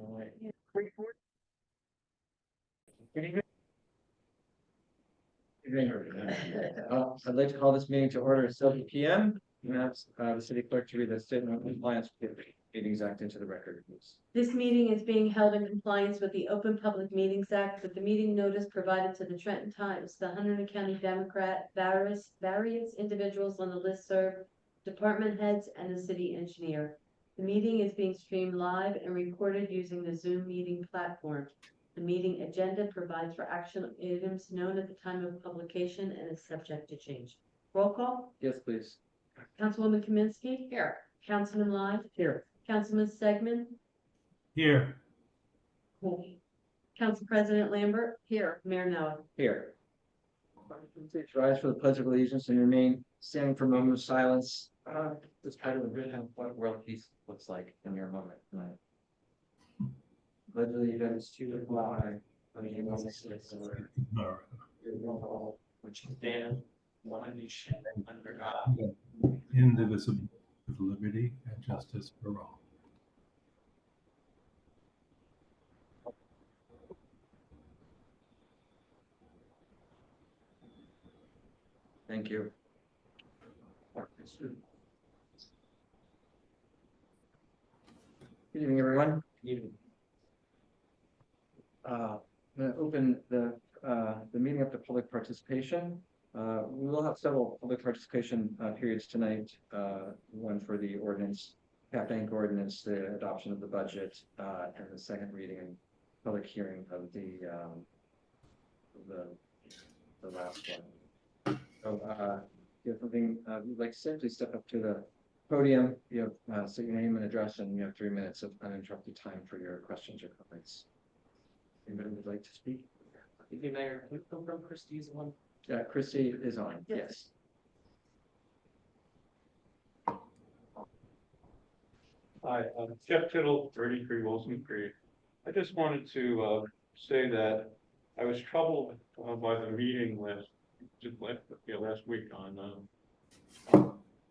right. Good evening. I'd like to call this meeting to order at 7 p.m. and ask the city clerk to read the statement of compliance with the Meetings Act into the record, please. This meeting is being held in compliance with the Open Public Meetings Act with the meeting notice provided to the Trenton Times, the Hunterdon County Democrat, various individuals on the listserv, department heads, and the city engineer. The meeting is being streamed live and recorded using the Zoom meeting platform. The meeting agenda provides for action items known at the time of publication and is subject to change. Roll call. Yes, please. Councilwoman Kaminsky. Here. Councilman Lai. Here. Councilman Segman. Here. Council President Lambert. Here. Mayor Noah. Here. Please rise for the Pledge of Allegiance and remain standing for a moment of silence. Just try to envision what world peace looks like in your moment tonight. Pledge allegiance to the flag of the United States of America, which stands one nation under God, Indivisible, with liberty and justice for all. Thank you. Good evening, everyone. Good evening. I'm going to open the meeting up to public participation. We will have several public participation periods tonight. One for the ordinance, Cap Bank ordinance, the adoption of the budget, and the second reading and public hearing of the last one. So, if you have something you'd like to say, please step up to the podium. You have say your name and address, and you have 3 minutes of uninterrupted time for your questions or comments. Anybody would like to speak? Thank you, Mayor. Can we confirm Christie's one? Yeah, Christy is on. Yes. Hi, I'm Jeff Tittle, 33 Wilson Creek. I just wanted to say that I was troubled by the meeting last week on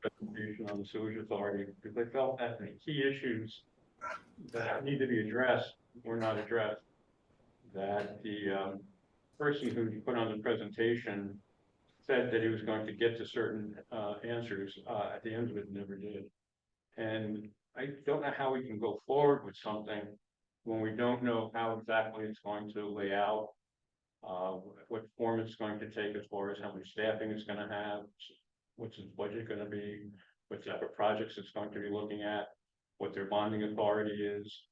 presentation on the sewage authority, because I felt that the key issues that need to be addressed were not addressed. That the person who put on the presentation said that he was going to get to certain answers at the end of it, never did. And I don't know how we can go forward with something when we don't know how exactly it's going to lay out, what form it's going to take as far as how much staffing it's going to have, what's its budget going to be, what type of projects it's going to be looking at, what their bonding authority is,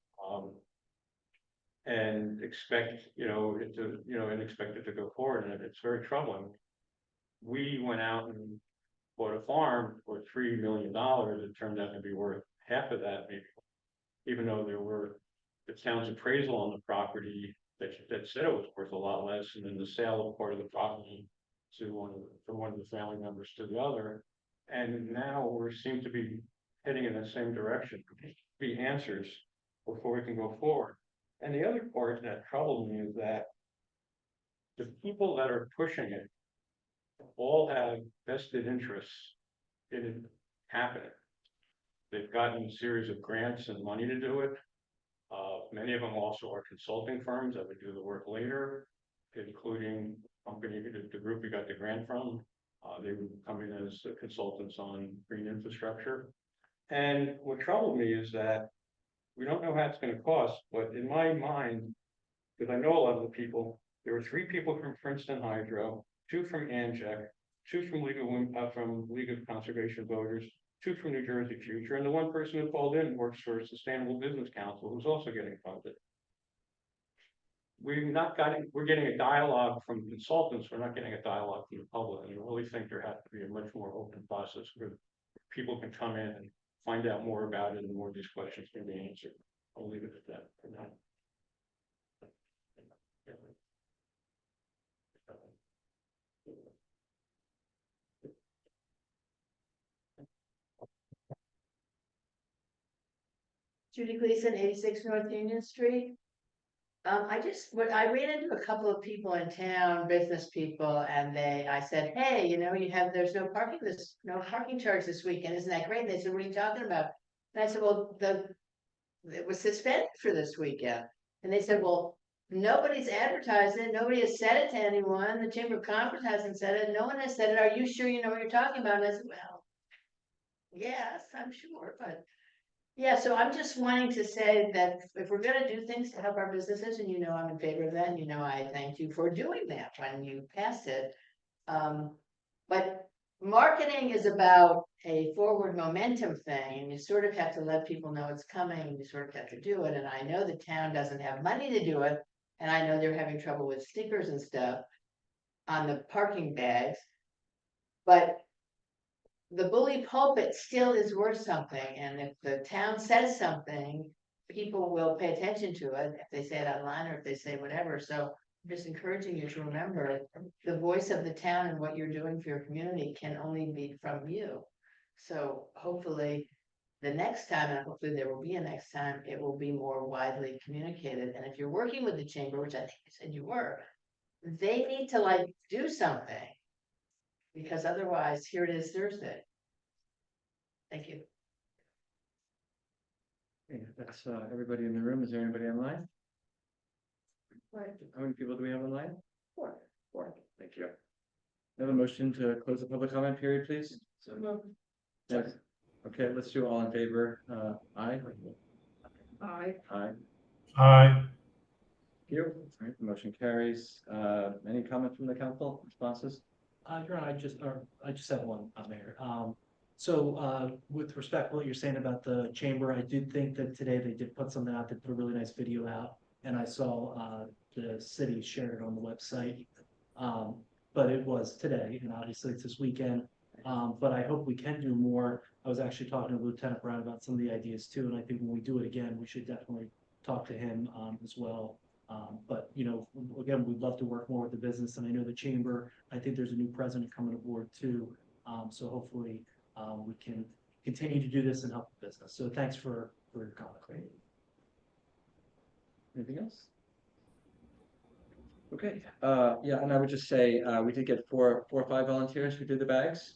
and expect and expect it to go forward. And it's very troubling. We went out and bought a farm for $3 million. It turned out to be worth half of that, maybe, even though there were the town's appraisal on the property that said it was worth a lot less, and then the sale of part of the property to from one of the family members to the other. And now we seem to be heading in the same direction. Be answers before we can go forward. And the other part that troubled me is that the people that are pushing it all have vested interests in it happening. They've gotten a series of grants and money to do it. Many of them also are consulting firms that would do the work later, including the group we got the grant from. They would come in as consultants on green infrastructure. And what troubled me is that we don't know how it's going to cost, but in my mind, because I know a lot of the people, there were 3 people from Princeton Hydro, 2 from ANJEC, 2 from League of Conservation Voters, 2 from New Jersey Future, and the one person who called in works for Sustainable Business Council, who's also getting funded. We're getting a dialogue from consultants. We're not getting a dialogue from the public. And I really think there has to be a much more open process where people can come in and find out more about it, and more of these questions can be answered. I'll leave it at that for now. Judy Gleason, 86 North Union Street. I ran into a couple of people in town, business people, and I said, hey, there's no parking charge this weekend. Isn't that great? And they said, what are you talking about? And I said, well, the it was suspended for this weekend. And they said, well, nobody's advertised it, nobody has said it to anyone, the Chamber of Commerce hasn't said it, no one has said it, are you sure you know what you're talking about? And I said, well, yes, I'm sure, but. Yeah, so I'm just wanting to say that if we're gonna do things to help our businesses, and you know I'm in favor of that, and you know I thanked you for doing that when you passed it. But marketing is about a forward momentum thing, and you sort of have to let people know it's coming, and you sort of have to do it, and I know the town doesn't have money to do it, and I know they're having trouble with stickers and stuff on the parking bags. But the bully pulpit still is worth something, and if the town says something, people will pay attention to it, if they say it online or if they say whatever, so I'm just encouraging you to remember, the voice of the town and what you're doing for your community can only be from you. So hopefully, the next time, and hopefully there will be a next time, it will be more widely communicated, and if you're working with the chamber, which I think you said you were, they need to like do something. Because otherwise, here it is Thursday. Thank you. Okay, that's everybody in the room. Is there anybody online? Right. How many people do we have online? Four. Thank you. I have a motion to close the public comment period, please. Yes. Okay, let's do all in favor. Aye. Aye. Aye. Aye. Thank you. All right, the motion carries. Any comments from the council, responses? Your Honor, I just have one, Mayor. So with respect to what you're saying about the chamber, I did think that today they did put something out, they put a really nice video out, and I saw the city shared it on the website. But it was today, and obviously it's this weekend. But I hope we can do more. I was actually talking to Lieutenant Brown about some of the ideas too, and I think when we do it again, we should definitely talk to him as well. But you know, again, we'd love to work more with the business, and I know the chamber, I think there's a new president coming aboard too. So hopefully we can continue to do this and help the business. So thanks for your comment. Anything else? Okay, yeah, and I would just say, we did get four or five volunteers who did the bags.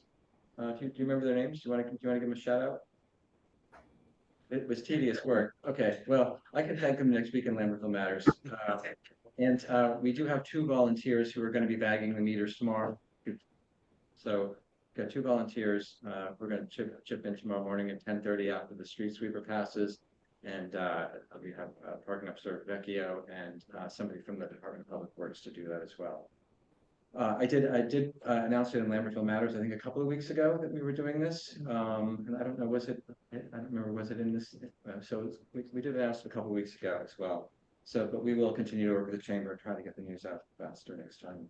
Do you remember their names? Do you want to give them a shout out? It was tedious work. Okay, well, I can thank them next week in Lambertville Matters. And we do have two volunteers who are going to be bagging the meters tomorrow. So got two volunteers. We're going to chip in tomorrow morning at 10:30 after the street sweeper passes. And we have parking officer Vecchio and somebody from the Department of Public Works to do that as well. I did announce it in Lambertville Matters, I think a couple of weeks ago that we were doing this. And I don't know, was it in this? So we did announce it a couple of weeks ago as well. So, but we will continue to work with the chamber and try to get the news out faster next time.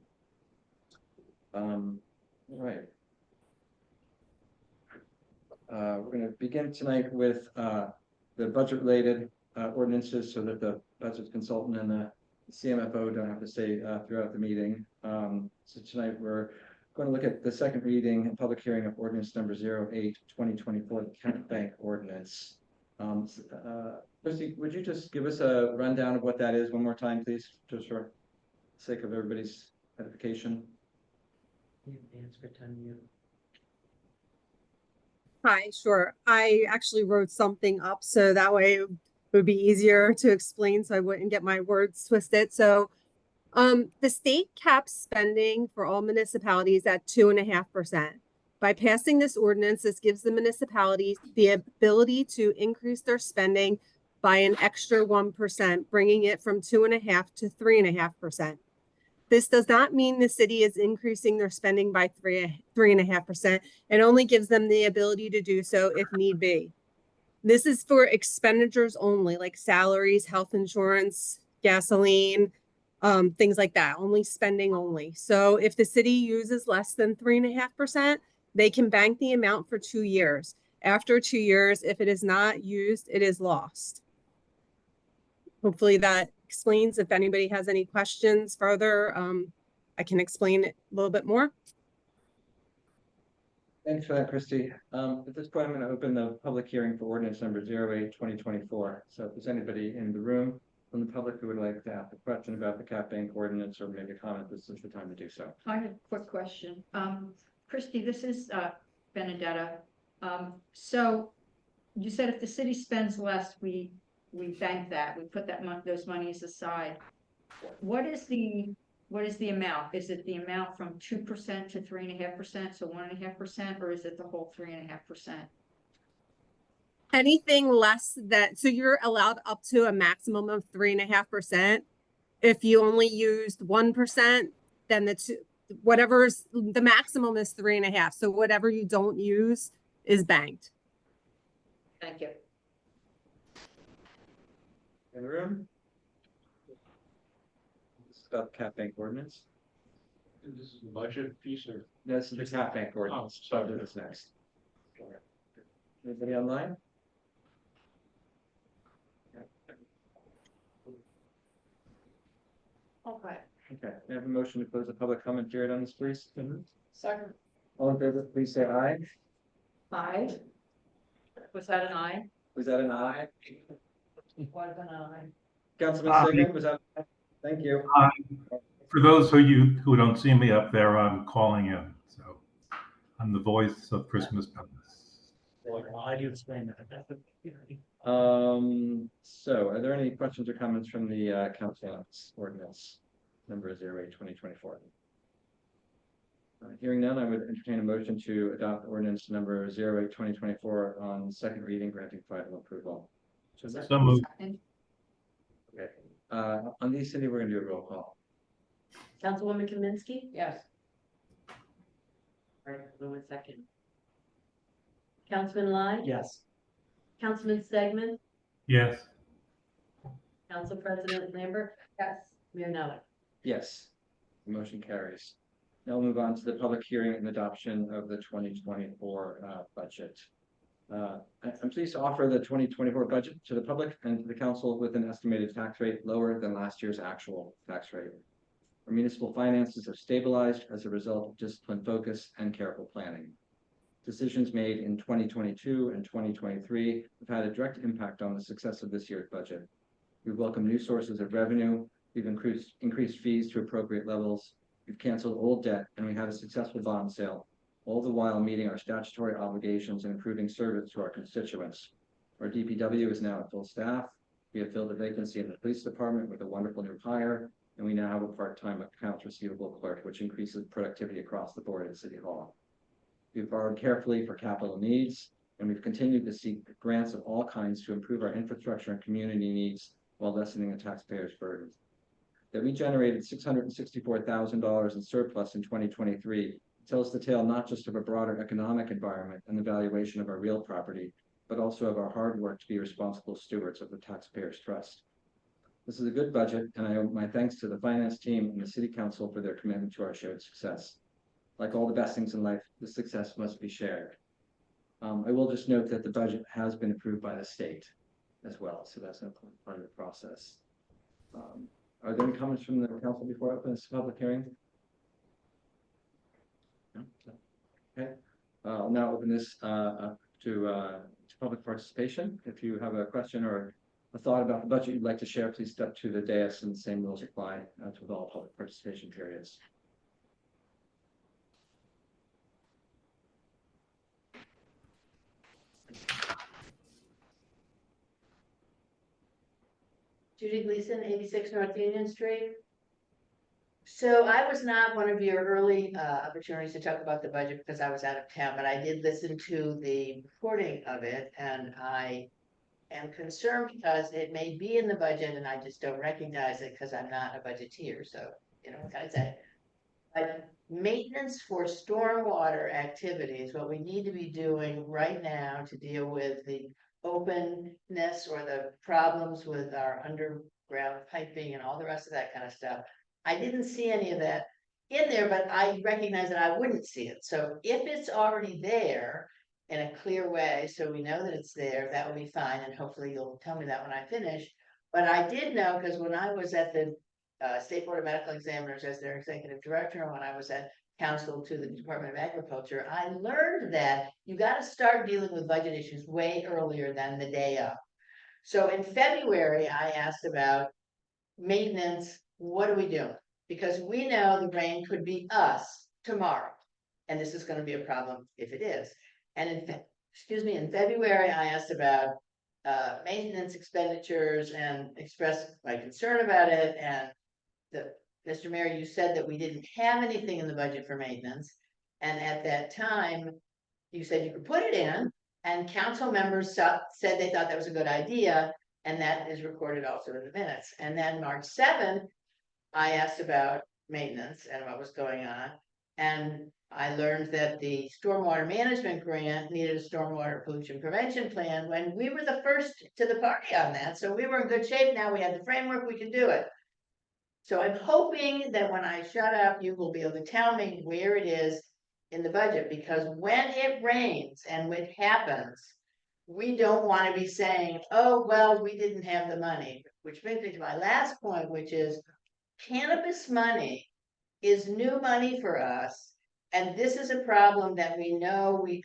All right. We're going to begin tonight with the budget-related ordinances so that the budget consultant and the CMFO don't have to stay throughout the meeting. So tonight we're going to look at the second reading and public hearing of ordinance number 08/2024, the Kent Bank ordinance. Christy, would you just give us a rundown of what that is one more time, please, just for the sake of everybody's edification? Hi, sure. I actually wrote something up so that way it would be easier to explain so I wouldn't get my words twisted. So the state caps spending for all municipalities at 2.5%. By passing this ordinance, this gives the municipalities the ability to increase their spending by an extra 1%, bringing it from 2.5% to 3.5%. This does not mean the city is increasing their spending by 3.5%. It only gives them the ability to do so if need be. This is for expenditures only, like salaries, health insurance, gasoline, things like that, only spending only. So if the city uses less than 3.5%, they can bank the amount for 2 years. After 2 years, if it is not used, it is lost. Hopefully that explains. If anybody has any questions further, I can explain it a little bit more. Thanks for that, Christy. At this point, I'm going to open the public hearing for ordinance number 08/2024. So if there's anybody in the room from the public who would like to ask a question about the cap bank ordinance or maybe a comment, this is the time to do so. I have a quick question. Christy, this is Benedetta. So you said if the city spends less, we we bank that, we put that those monies aside. What is the amount? Is it the amount from 2% to 3.5%, so 1.5%, or is it the whole 3.5%? Anything less that, so you're allowed up to a maximum of 3.5%. If you only used 1%, then whatever's the maximum is 3.5. So whatever you don't use is banked. Thank you. In the room? This is about the cap bank ordinance. This is the budget piece or? That's the cap bank ordinance. Oh, sorry. Budget is next. Anybody online? Okay. Okay, we have a motion to close the public comment period on this, please. Second. All in favor, please say aye. Aye. Was that an aye? Was that an aye? Was an aye. Councilman Aye. Sigan, was that? Thank you. For those who don't see me up there, I'm calling in. So I'm the voice of Christmas Palace. How do you explain that? So are there any questions or comments from the council ordinance number 08/2024? Hearing none, I would entertain a motion to adopt ordinance number 08/2024 on second reading, granting final approval. So moved. Okay, on these, Cindy, we're gonna do a roll call. Councilwoman Kaminsky? Yes. All right, hold on 1 second. Councilman Lai? Yes. Councilman Stegman? Yes. Council President Lambert? Yes. Mayor Novak? Yes, the motion carries. Now we'll move on to the public hearing and adoption of the 2024 budget. I'm pleased to offer the 2024 budget to the public and to the council with an estimated tax rate lower than last year's actual tax rate. Our municipal finances have stabilized as a result of disciplined focus and careful planning. Decisions made in 2022 and 2023 have had a direct impact on the success of this year's budget. We've welcomed new sources of revenue, we've increased fees to appropriate levels, we've canceled old debt, and we had a successful bond sale, all the while meeting our statutory obligations and improving service to our constituents. Our DPW is now at full staff. We have filled a vacancy in the police department with a wonderful new hire, and we now have a part-time accounts receivable clerk, which increases productivity across the board at City Hall. We've borrowed carefully for capital needs, and we've continued to seek grants of all kinds to improve our infrastructure and community needs while lessening the taxpayers' burden. That we generated $664,000 in surplus in 2023 tells the tale not just of a broader economic environment and the valuation of our real property, but also of our hard work to be responsible stewards of the taxpayers' trust. This is a good budget, and I owe my thanks to the finance team and the City Council for their commitment to our shared success. Like all the best things in life, the success must be shared. I will just note that the budget has been approved by the state as well, so that's an important part of the process. Are there any comments from the council before I open this public hearing? No? Okay. I'll now open this to public participation. If you have a question or a thought about the budget you'd like to share, please step to the dais, and the same rules apply to all public participation periods. Judy Gleason, 86 North Union Street. So I was not one of your early opportunities to talk about the budget because I was out of town, but I did listen to the reporting of it, and I am concerned because it may be in the budget and I just don't recognize it because I'm not a budgeteer. So, you know, what can I say? But maintenance for stormwater activities, what we need to be doing right now to deal with the openness or the problems with our underground piping and all the rest of that kind of stuff. I didn't see any of that in there, but I recognize that I wouldn't see it. So if it's already there in a clear way, so we know that it's there, that will be fine. And hopefully you'll tell me that when I finish. But I did know, because when I was at the State Board of Medical Examiners as their executive director, and when I was at counsel to the Department of Agriculture, I learned that you got to start dealing with budget issues way earlier than the day of. So in February, I asked about maintenance. What are we doing? Because we know the rain could be us tomorrow, and this is going to be a problem if it is. And in February, I asked about maintenance expenditures and expressed my concern about it, and Mr. Mayor, you said that we didn't have anything in the budget for maintenance, and at that time, you said you could put it in, and council members said they thought that was a good idea, and that is recorded also in the minutes. And then March 7th, I asked about maintenance and what was going on, and I learned that the stormwater management grant needed a stormwater pollution prevention plan when we were the first to the party on that, so we were in good shape. Now we had the framework, we could do it. So I'm hoping that when I shut up, you will be able to tell me where it is in the budget, because when it rains and what happens, we don't want to be saying, oh, well, we didn't have the money, which brings me to my last point, which is cannabis money is new money for us. And this is a problem that we know we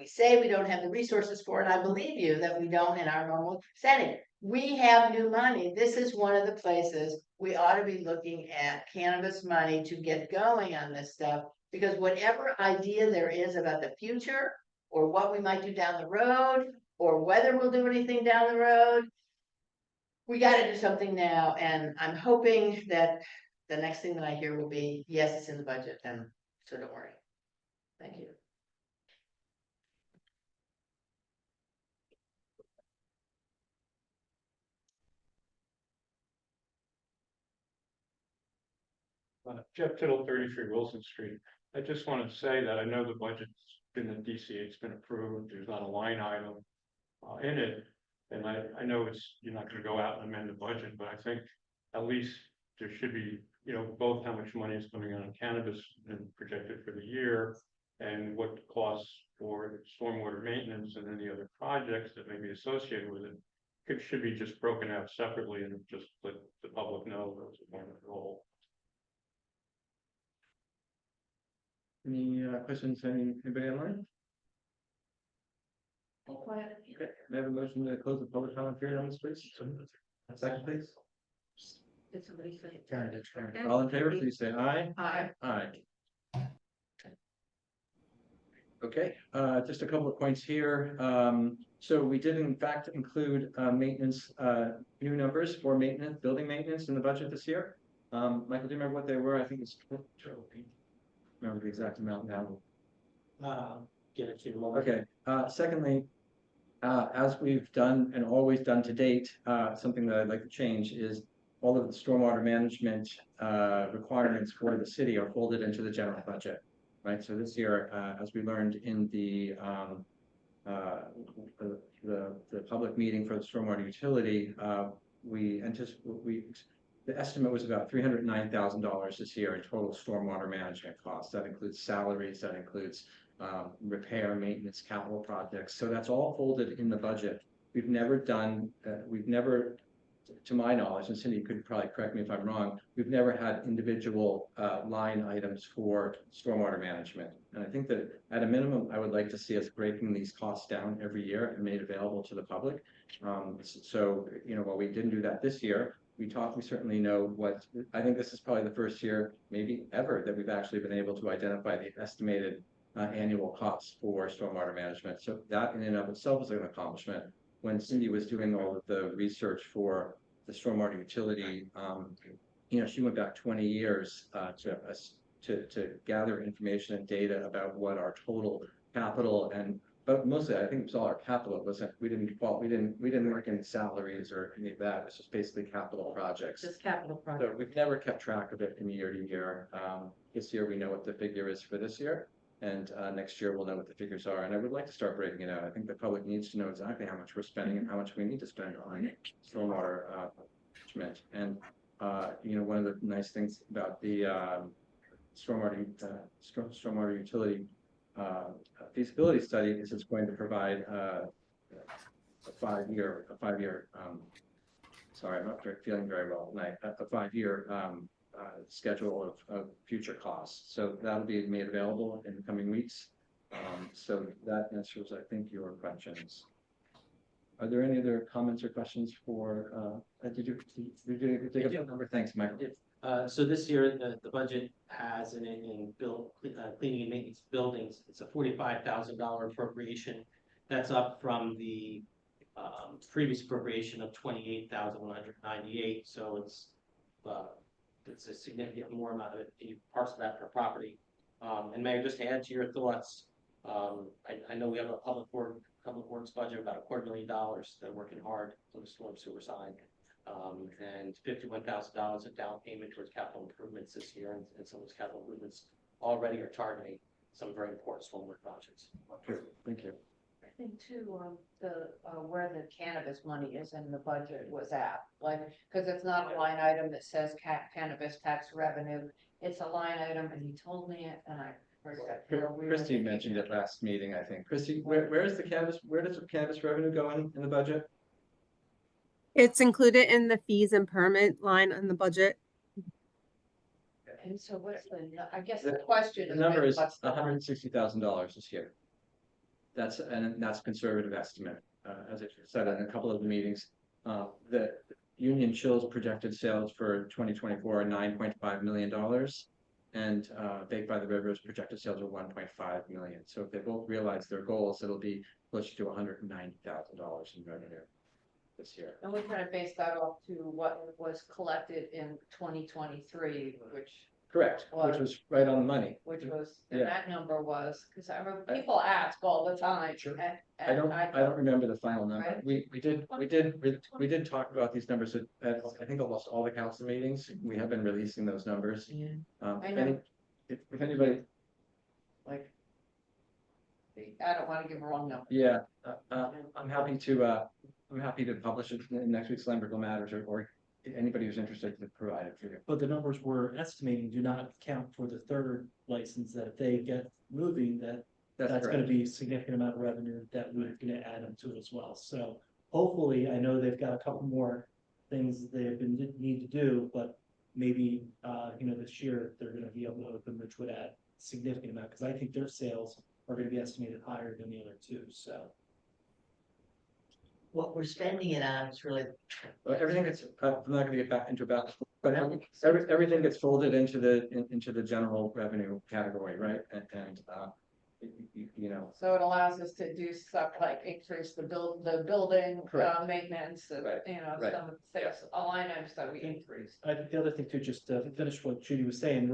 say we don't have the resources for, and I believe you that we don't in our normal setting. We have new money. This is one of the places we ought to be looking at cannabis money to get going on this stuff, because whatever idea there is about the future or what we might do down the road or whether we'll do anything down the road, we got to do something now. And I'm hoping that the next thing that I hear will be, yes, it's in the budget, and so don't worry. Thank you. Jeff Tittle, 33 Wilson Street. I just want to say that I know the budget's been in DC, it's been approved, there's not a line item in it. And I know you're not going to go out and amend the budget, but I think at least there should be, both how much money is coming out on cannabis and projected for the year, and what the costs for stormwater maintenance and any other projects that may be associated with it. It should be just broken out separately and just let the public know those are one of the whole. Any questions, anybody online? Okay, may I have a motion to close the public comment period on this, please? A second, please. Did somebody say? Karen did. Karen. All in favor, please say aye. Aye. Aye. Okay, just a couple of points here. So we did in fact include maintenance, new numbers for maintenance, building maintenance in the budget this year. Michael, do you remember what they were? I think it's remember the exact amount now. Get it to you in a moment. Okay, secondly, as we've done and always done to date, something that I'd like to change is all of the stormwater management requirements for the city are folded into the general budget, right? So this year, as we learned in the public meeting for the stormwater utility, the estimate was about $309,000 this year in total stormwater management costs. That includes salaries, that includes repair, maintenance, capital projects. So that's all folded in the budget. We've never done, to my knowledge, and Cindy, you could probably correct me if I'm wrong, we've never had individual line items for stormwater management. And I think that at a minimum, I would like to see us breaking these costs down every year and made available to the public. So, while we didn't do that this year, we certainly know what, I think this is probably the first year, maybe ever, that we've actually been able to identify the estimated annual costs for stormwater management. So that in and of itself is an accomplishment. When Cindy was doing all of the research for the stormwater utility, she went back 20 years to gather information and data about what our total capital but mostly I think it was all our capital. It wasn't, we didn't work in salaries or any of that. It was just basically capital projects. Just capital So project. we've never kept track of it from year to year. This year we know what the figure is for this year, and next year we'll know what the figures are. And I would like to start breaking it out. I think the public needs to know exactly how much we're spending and how much we need to spend on stormwater management. And one of the nice things about the stormwater utility feasibility study is it's going to provide a five-year. Sorry, I'm not feeling very well tonight. A 5-year schedule of future costs. So that'll be made available in the coming weeks. So that answers, I think, your questions. Are there any other comments or questions for? Did you take a number? Thanks, Michael. So this year, the budget has in cleaning and maintenance buildings, it's a $45,000 appropriation. That's up from the previous appropriation of 28,198, so it's a significant more amount of it, you parcel that per property. And Mayor, just to add to your thoughts, I know we have a public works budget of about $250,000. They're working hard on the storm sewer side. And $51,000 of down payment towards capital improvements this year, and some of those capital improvements already are targeting some very important stormwater projects. Thank you. I think too, where the cannabis money is in the budget was at, like, cause it's not a line item that says cannabis tax revenue. It's a line item, and he told me it, and I forgot. Christie mentioned it last meeting, I think. Christie, where does the cannabis revenue go in the budget? It's included in the fees and permit line in the budget. And so what's I guess The- the question The is. number is what's the line? $160,000 this year. That's a conservative estimate, as I said in a couple of the meetings. The Union Chill's projected sales for 2024 are $9.5 million. And Baked by the River's projected sales are $1.5 million. So if they both realize their goals, it'll be closer to $190,000 in revenue this year. And we kind of based that off to what was collected in 2023, Correct, which was right on the money. which was, Yeah. and that number was, because I remember people ask all the time. Sure. and- I don't and remember the final number. Right. We did talk about these numbers at I think almost all the council meetings. We have been releasing those numbers. Yeah, If I know. if anybody, like, I don't want to give a wrong number. yeah, I'm happy to publish it in next week's Lambertville Matters, or anybody who's interested to provide it for you. But the numbers we're estimating do not account for the third license, that if they get moving, that's gonna correct. be a significant amount of revenue that we're gonna add them to as well. So hopefully, I know they've got a couple more things they've been, need to do, but maybe, this year they're gonna be able to open, which would add significant amount, because I think their sales are gonna be estimated higher than the other two, so. What we're spending it on is really. Everything gets, I'm not gonna get back into about, but everything gets folded into the general revenue category, right? And So it allows us to do stuff like increase the building, Correct. maintenance, Right, right. some of the things, line items that we increase. I think the other thing too, just to finish what Judy was saying,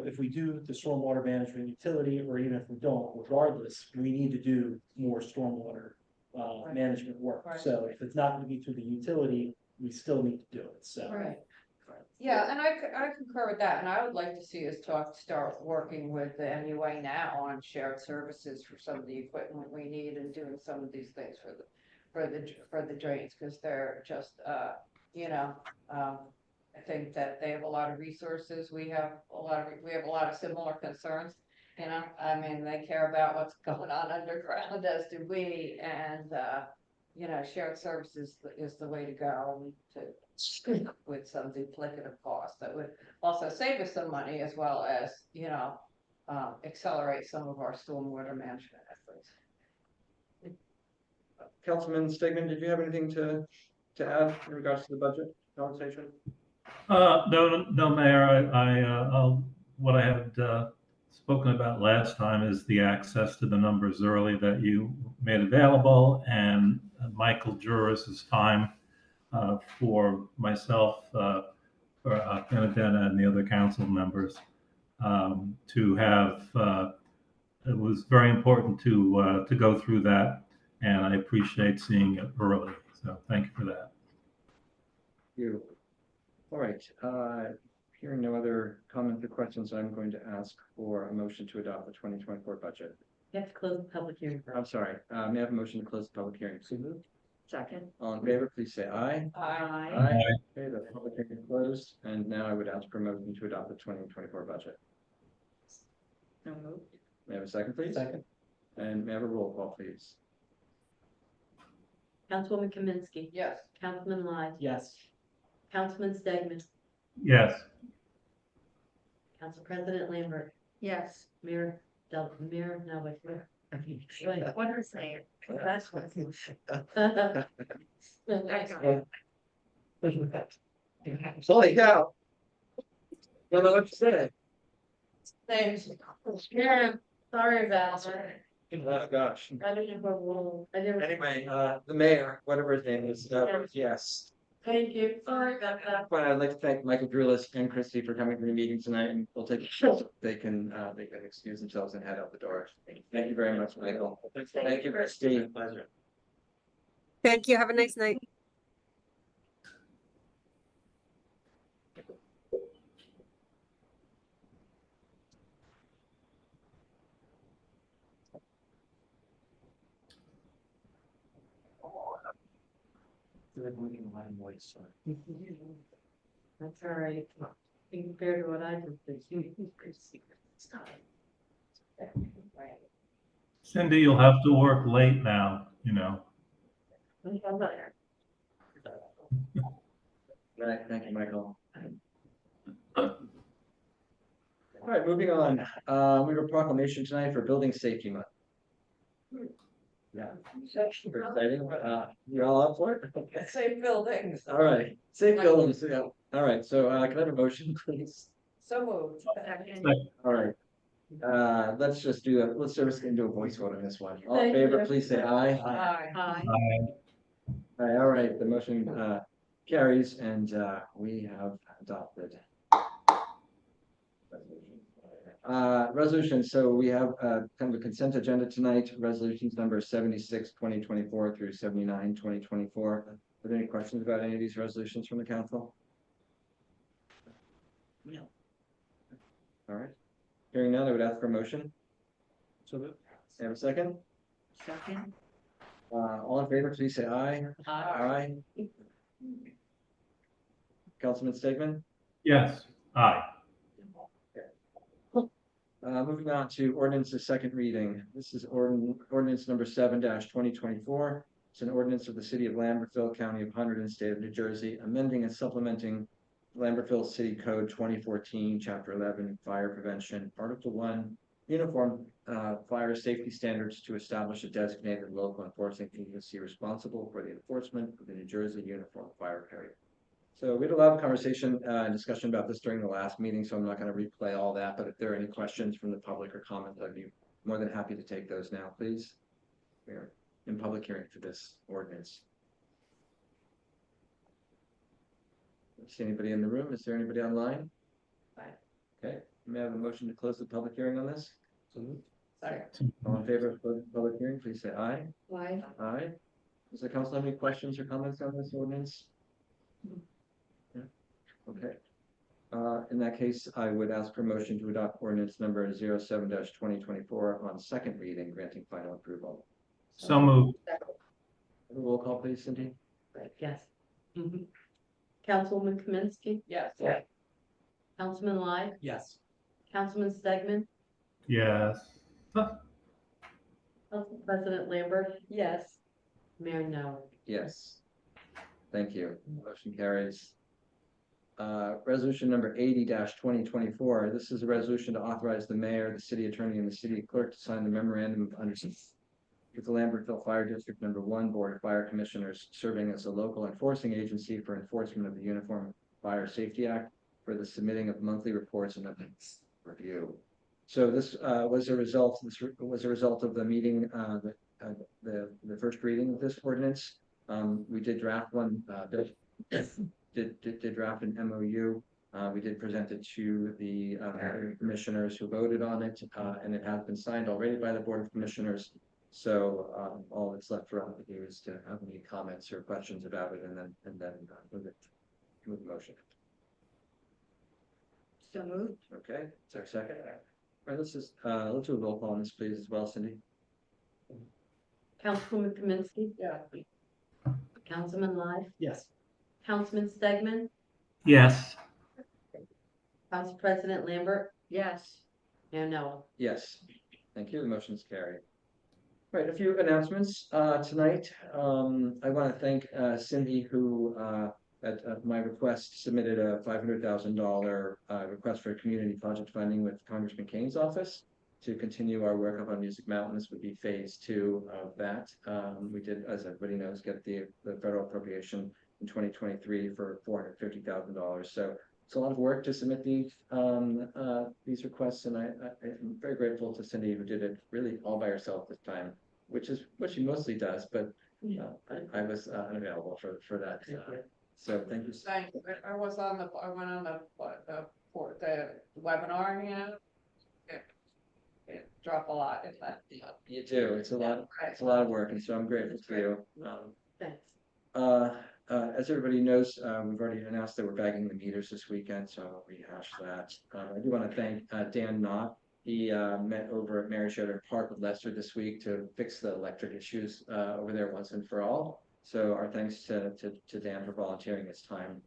if we do the stormwater management utility, or even if we don't, regardless, we need to do more stormwater management work. Right. So if it's not gonna be through the utility, we still need to do it, so. Right. Yeah, and I concur with that, and I would like to see us start working with the MUA now on shared services for some of the equipment we need, and doing some of these things for the drains, because they're just, I think that they have a lot of resources, we have a lot of similar concerns. I mean, they care about what's going on underground, as do we, and, shared services is the way to go with some duplicative costs that would also save us some money, as well as, accelerate some of our stormwater management efforts. Councilman Stegman, did you have anything to add in regards to the budget conversation? No, Mayor, what I had spoken about last time is the access to the numbers early that you made available, and Michael Juris's time for myself, for Benedetta and the other council members to have. It was very important to go through that, and I appreciate seeing it early. So thank you for that. You. All right, hearing no other comments or questions, I'm going to ask for a motion to adopt the 2024 budget. You have to close the public hearing I'm first. sorry, may I have a motion to close the public hearing? So moved. Second. All in favor, please say aye. Aye. Okay, the public hearing is closed, and now I would ask for a motion to adopt the 2024 budget. So moved. May I have a second, please? Second. And may I have a roll call, please? Councilwoman Kaminsky. Yes. Councilman Lai. Yes. Councilman Stegman. Yes. Council President Lambert. Yes. Mayor no, wait. What is it? That's what. Holy cow. Don't know what to say. Thanks. Yeah, sorry about that. Oh, gosh. I don't know what role, I never. Anyway, the mayor, whatever his name is, yes. Thank you, sorry about that. But I'd like to thank Michael Drulis and Christy for coming to the meeting tonight, and we'll take, they can excuse themselves and head out the door. Thank you very much, Michael. Thank you, Christy. Pleasure. Thank you. Have a nice night. That's all right. Compared to what I just did. Cindy, you'll have to work late now, you know. Right, thank you, Michael. All right, moving on. We have a proclamation tonight for Building Safety Month. Yeah. Super exciting. You all up for it? Safe buildings. All right, safe buildings, yeah. All right, so, can I have a motion, please? So moved. All right. Let's just do a, let's just do a voice vote on this one. All in Thank favor, you. please say aye. Aye. Aye. Aye, all right, the motion, carries and, we have adopted. Resolution, so we have, kind of a consent agenda tonight, resolutions number 76, 2024 through 79, 2024. Are there any questions about any of these resolutions from the council? No. All right. Hearing none, I would ask for a motion. So moved. Have a second? Second. All in favor, please say aye. Aye. Councilman Stegman? Yes, aye. Moving on to ordinance's second reading. This is ordinance number 7-2024. It's an ordinance of the city of Lambertville, county of Hunterdon, state of New Jersey, amending and supplementing Lambertville City Code 2014, Chapter 11, Fire Prevention, Article 1, Uniform Fire Safety Standards to establish a designated local enforcing agency responsible for the enforcement of the New Jersey Uniform Fire Code. So we had a lot of conversation and discussion about this during the last meeting, so I'm not going to replay all that, but if there are any questions from the public or comments, I'd be more than happy to take those now, please. We're in public hearing for this ordinance. See anybody in the room? Is there anybody online? Okay, may I have a motion to close the public hearing on this? All in favor of closing the public hearing, please say aye. Aye. Aye. Does the council have any questions or comments on this ordinance? Yeah. Okay. In that case, I would ask for a motion to adopt ordinance number 07-2024 on second reading, granting final approval. So moved. Roll call, please, Cindy. Yes. Councilwoman Kaminsky, Yes. Councilman Lai, Yes. Councilman Stegman, Yes. Council President Lambert, Yes. Mayor Noah. Yes. Thank you. Motion carries. Resolution number 80-2024. This is a resolution to authorize the mayor, the city attorney, and the city clerk to sign the memorandum of understanding with the Lambertville Fire District Number 1 Board of Fire Commissioners serving as a local enforcing agency for enforcement of the Uniform Fire Safety Act for the submitting of monthly reports and evidence review. So this was a result. This was a result of the meeting, the first reading of this ordinance. We did draft one. Did draft an MOU. We did present it to the commissioners who voted on it, and it has been signed already by the Board of Commissioners. So all that's left for us to do is to have any comments or questions about it, and then move it to the motion. So moved. Okay, is there a second? All right, let's do a roll call on this, please, as well, Cindy. Councilwoman Kaminsky, Yeah. Councilman Lai, Yes. Councilman Stegman, Yes. Council President Lambert, Yes. Mayor Noah. Yes, thank you. The motion is carried. Right, a few announcements tonight. I want to thank Cindy, who at my request submitted a $500,000 request for community project funding with Congressman Kane's office to continue our work up on Music Mountain. This would be phase 2 of that. We did, as everybody knows, get the federal appropriation in 2023 for $450,000. So it's a lot of work to submit these requests, and I'm very grateful to Cindy, who did it really all by herself this time, which is what she mostly does, but I was unavailable for that. So thank you. Thanks. I went on the webinar, you know. It dropped a lot in that. You do, it's a lot of work, and so I'm grateful to you. Thanks. As everybody knows, we've already announced that we're bagging the meters this weekend, so I'll rehash that. I do want to thank Dan Knott. He met over at Mary Sheridan Park with Lester this week to fix the electric issues over there once and for all. So our thanks to Dan for volunteering his time.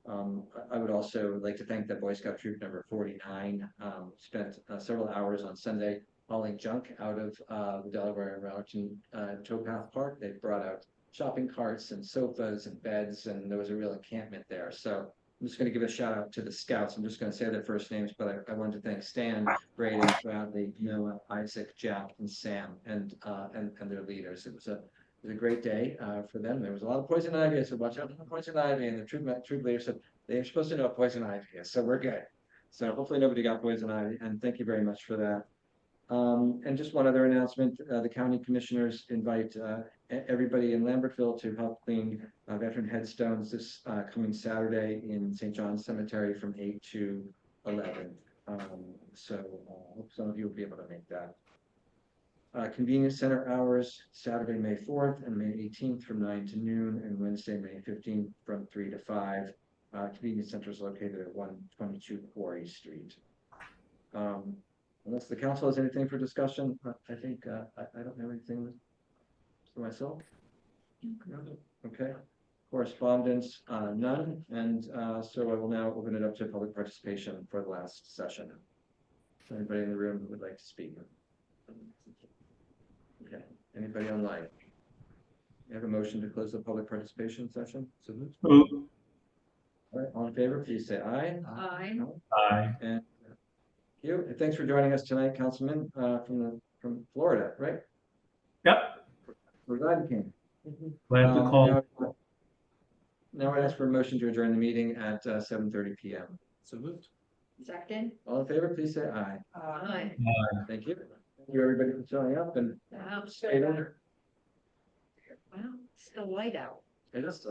I would also like to thank the Boy Scout troop number 49. Spent several hours on Sunday hauling junk out of the Delaware and Rowington Towpath Park. They brought out shopping carts and sofas and beds, and there was a real encampment there. So I'm just going to give a shout out to the scouts. I'm just going to say their first names, but I wanted to thank Stan, Braden, Bradley, Noah, Isaac, Jack, and Sam, and their leaders. It was a great day for them. There was a lot of poison ivy. I said, watch out for poison ivy, and the troop leader said they're supposed to know what poison ivy is, so we're good. So hopefully nobody got poison ivy, and thank you very much for that. And just one other announcement, the county commissioners invite everybody in Lambertville to help clean veteran headstones this coming Saturday in St. John's Cemetery from 8 to 11. So hope some of you will be able to make that. Convenience center hours, Saturday, May 4th and May 18th from 9 to noon, and Wednesday, May 15th from 3 to 5. Convenience center is located at 122 Quarry Street. Unless the council has anything for discussion, I think I don't have anything for myself. Okay. Correspondence, none. And so I will now open it up to public participation for the last session. Anybody in the room who would like to speak? Okay. Anybody online? You have a motion to close the public participation session? So moved. Move. All right, all in favor, please say aye. Aye. Aye. And thank you. And thanks for joining us tonight, Councilman, from Florida, right? Yep. We're glad you came. Glad to call. Now I ask for a motion to adjourn the meeting at 7:30 p.m. So moved. Second? All in favor, please say aye. Aye. Thank you. Thank you, everybody, for showing up, and Wow, stay there. wow, it's still light out. It is,